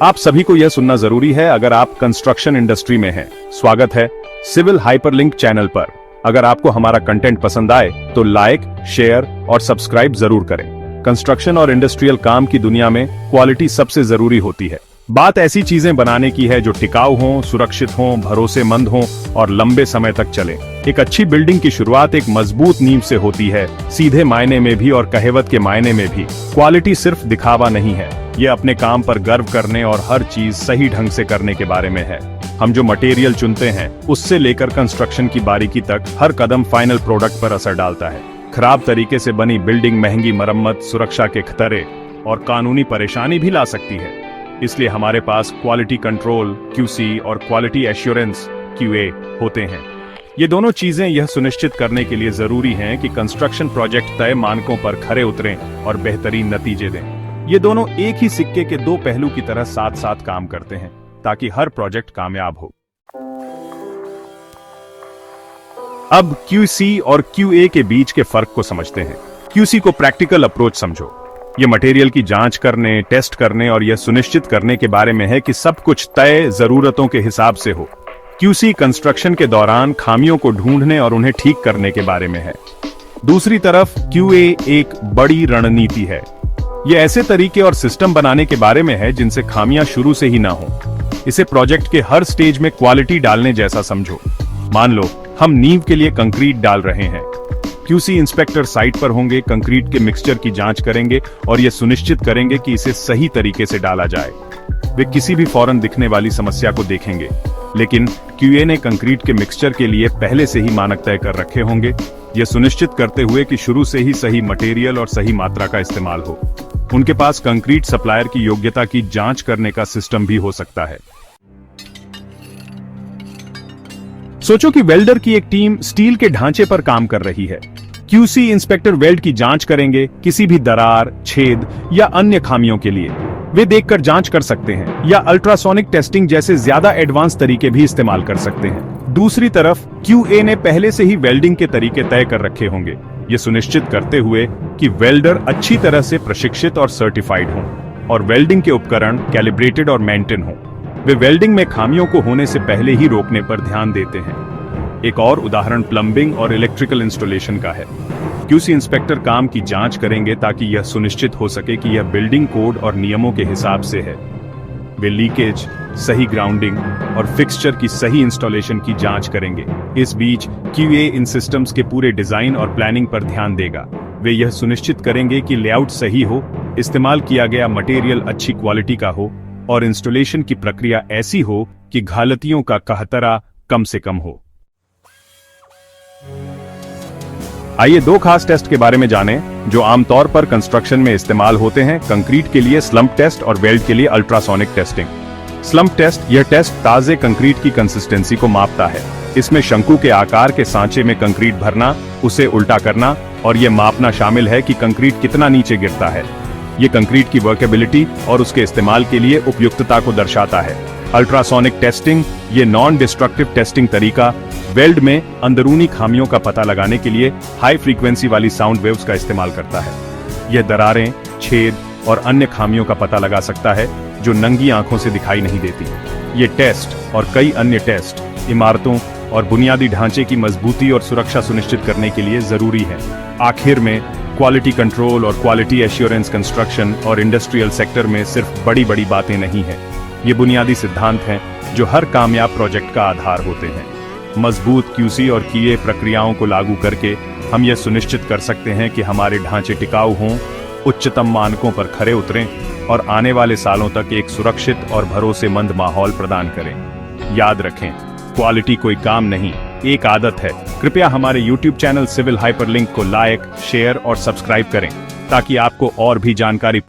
आप सभी को यह सुनना जरूरी है अगर आप कंस्ट्रक्शन इंडस्ट्री में हैं। स्वागत है सिविल हाइपरलिंक चैनल पर। अगर आपको हमारा कंटेंट पसंद आए तो लाइक, शेयर और सब्सक्राइब जरूर करें। कंस्ट्रक्शन और इंडस्ट्रियल काम की दुनिया में क्वालिटी सबसे जरूरी होती है। बात ऐसी चीजें बनाने की है जो टिकाऊ हों, सुरक्षित हों, भरोसेमंद हों और लंबे समय तक चले। एक अच्छी बिल्डिंग की शुरुआत एक मजबूत नींव से होती है, सीधे मायने में भी और कहावत के मायने में भी। क्वालिटी सिर्फ दिखावा नहीं है, ये अपने काम पर गर्व करने और हर चीज सही ढंग से करने के बारे में है। हम जो मटेरियल चुनते हैं उससे लेकर कंस्ट्रक्शन की बारीकी तक हर कदम फाइनल प्रोडक्ट पर असर डालता है। खराब तरीके से बनी बिल्डिंग महंगी मरम्मत, सुरक्षा के खतरे और कानूनी परेशानी भी ला सकती है। इसलिए हमारे पास क्वालिटी कंट्रोल QC और क्वालिटी एश्योरेंस QA होते हैं। ये दोनों चीजें यह सुनिश्चित करने के लिए जरूरी हैं कि कंस्ट्रक्शन प्रोजेक्ट तय मानकों पर खरे उतरें और बेहतरीन नतीजे दें। ये दोनों एक ही सिक्के के दो पहलू की तरह साथ साथ काम करते हैं ताकि हर प्रोजेक्ट कामयाब हो। अब QC और QA के बीच के फर्क को समझते हैं। QC को प्रैक्टिकल अप्रोच समझो। ये मटेरियल की जांच करने, टेस्ट करने और यह सुनिश्चित करने के बारे में है कि सब कुछ तय जरूरतों के हिसाब से हो। QC कंस्ट्रक्शन के दौरान खामियों को ढूंढने और उन्हें ठीक करने के बारे में है। दूसरी तरफ QA एक बड़ी रणनीति है। ये ऐसे तरीके और सिस्टम बनाने के बारे में है जिनसे खामियां शुरू से ही ना हो। इसे प्रोजेक्ट के हर स्टेज में क्वालिटी डालने जैसा समझो। मान लो हम नींव के लिए कंक्रीट डाल रहे हैं। QC इंस्पेक्टर साइट पर होंगे, कंक्रीट के मिक्सचर की जांच करेंगे और यह सुनिश्चित करेंगे कि इसे सही तरीके से डाला जाए। वे किसी भी फौरन दिखने वाली समस्या को देखेंगे, लेकिन QA ने कंक्रीट के मिक्सचर के लिए पहले से ही मानक तय कर रखे होंगे, यह सुनिश्चित करते हुए कि शुरू से ही सही मटेरियल और सही मात्रा का इस्तेमाल हो। उनके पास कंक्रीट सप्लायर की योग्यता की जांच करने का सिस्टम भी हो सकता है। सोचो कि वेल्डर की एक टीम स्टील के ढांचे पर काम कर रही है। QC इंस्पेक्टर वेल्ड की जांच करेंगे, किसी भी दरार, छेद या अन्य खामियों के लिए वे देखकर जांच कर सकते हैं या अल्ट्रासोनिक टेस्टिंग जैसे ज्यादा एडवांस तरीके भी इस्तेमाल कर सकते हैं। दूसरी तरफ QA ने पहले से ही वेल्डिंग के तरीके तय कर रखे होंगे, ये सुनिश्चित करते हुए कि वेल्डर अच्छी तरह से प्रशिक्षित और सर्टिफाइड हों और वेल्डिंग के उपकरण कैलिब्रेटेड और मेंटेन हों। वे वेल्डिंग में खामियों को होने से पहले ही रोकने पर ध्यान देते हैं। एक और उदाहरण प्लम्बिंग और इलेक्ट्रिकल इंस्टॉलेशन का है। QC इंस्पेक्टर काम की जांच करेंगे ताकि यह सुनिश्चित हो सके कि यह बिल्डिंग कोड और नियमों के हिसाब से है। वे लीकेज, सही ग्राउंडिंग और फिक्सचर की सही इंस्टॉलेशन की जांच करेंगे। इस बीच QA इन सिस्टम्स के पूरे डिजाइन और प्लानिंग पर ध्यान देगा। वे यह सुनिश्चित करेंगे कि लेआउट सही हो, इस्तेमाल किया गया मटेरियल अच्छी क्वालिटी का हो और इंस्टॉलेशन की प्रक्रिया ऐसी हो कि गलतियों का खतरा कम से कम हो। आइए दो खास टेस्ट के बारे में जानें जो आमतौर पर कंस्ट्रक्शन में इस्तेमाल होते हैं। कंक्रीट के लिए स्लम्प टेस्ट और वेल्ड के लिए अल्ट्रासोनिक टेस्टिंग। स्लम्प टेस्ट, यह टेस्ट ताजे कंक्रीट की कंसिस्टेंसी को मापता है। इसमें शंकु के आकार के सांचे में कंक्रीट भरना, उसे उल्टा करना और यह मापना शामिल है कि कंक्रीट कितना नीचे गिरता है। यह कंक्रीट की वर्केबिलिटी और उसके इस्तेमाल के लिए उपयुक्तता को दर्शाता है। अल्ट्रासोनिक टेस्टिंग, ये नॉन डिस्ट्रक्टिव टेस्टिंग तरीका वेल्ड में अंदरूनी खामियों का पता लगाने के लिए हाई फ्रीक्वेंसी वाली साउंड वेव्स का इस्तेमाल करता है। यह दरारें, छेद और अन्य खामियों का पता लगा सकता है जो नंगी आंखों से दिखाई नहीं देती। ये टेस्ट और कई अन्य टेस्ट इमारतों और बुनियादी ढांचे की मजबूती और सुरक्षा सुनिश्चित करने के लिए जरूरी है। आखिर में क्वालिटी कंट्रोल और क्वालिटी एश्योरेंस कंस्ट्रक्शन और इंडस्ट्रियल सेक्टर में सिर्फ बड़ी बड़ी बातें नहीं हैं। ये बुनियादी सिद्धांत हैं जो हर कामयाब प्रोजेक्ट का आधार होते हैं। मजबूत QC और QA प्रक्रियाओं को लागू करके हम यह सुनिश्चित कर सकते हैं कि हमारे ढांचे टिकाऊ हों, उच्चतम मानकों पर खरे उतरें और आने वाले सालों तक एक सुरक्षित और भरोसेमंद माहौल प्रदान करें। याद रखें, क्वालिटी कोई काम नहीं, एक आदत है। कृपया हमारे YouTube चैनल सिविल हाइपरलिंक को लाइक, शेयर और सब्सक्राइब करें ताकि आपको और भी जानकारी